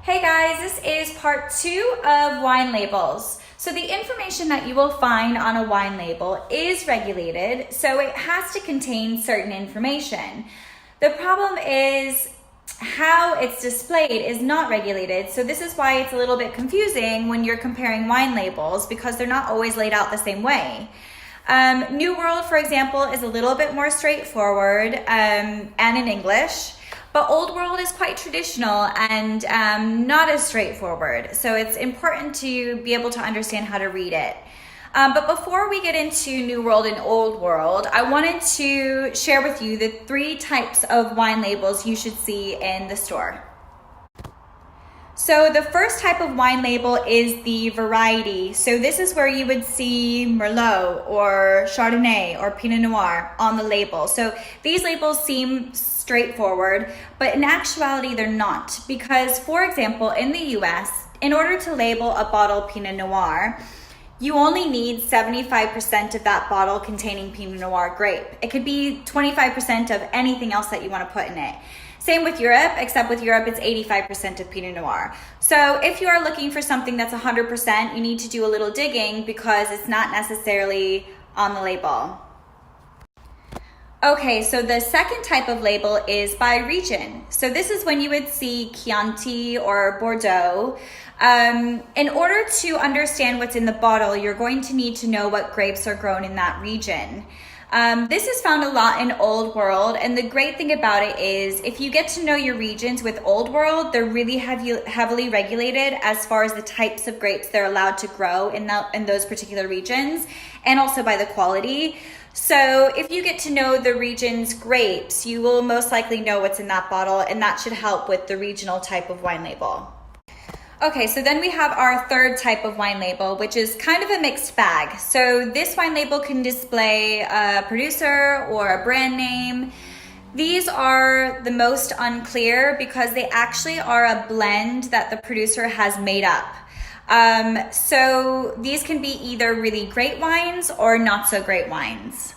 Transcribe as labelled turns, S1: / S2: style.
S1: Hey guys, this is part 2 of wine labels. So the information that you will find on a wine label is regulated, so it has to contain certain information. The problem is how it's displayed is not regulated, so this is why it's a little bit confusing when you're comparing wine labels because they're not always laid out the same way. New World, for example, is a little bit more straightforward and in English. But Old World is quite traditional and not as straightforward. So it's important to be able to understand how to read it. But before we get into New World and Old World, I wanted to share with you the 3 types of wine labels you should see in the store. So the first type of wine label is the variety. So this is where you would see Merlot or Chardonnay or Pinot Noir on the label. So these labels seem straightforward, but in actuality they're not, because for example in the US, in order to label a bottle Pinot Noir, you only need 75% of that bottle containing Pinot Noir grape. It could be 25% of anything else that you want to put in it. Same with Europe, except with Europe it's 85% of Pinot Noir. So if you are looking for something that's 100%, you need to do a little digging because it's not necessarily on the label. Okay, so the second type of label is by region. So this is when you would see Chianti or Bordeaux. In order to understand what's in the bottle, you're going to need to know what grapes are grown in that region. This is found a lot in Old World, and the great thing about it is if you get to know your regions with Old World, they're really heavily regulated as far as the types of grapes they're allowed to grow in those particular regions, and also by the quality. So if you get to know the region's grapes, you will most likely know what's in that bottle, and that should help with the regional type of wine label. Okay, so then we have our third type of wine label, which is kind of a mixed bag. So this wine label can display a producer or a brand name. These are the most unclear because they actually are a blend that the producer has made up. So these can be either really great wines or not so great wines.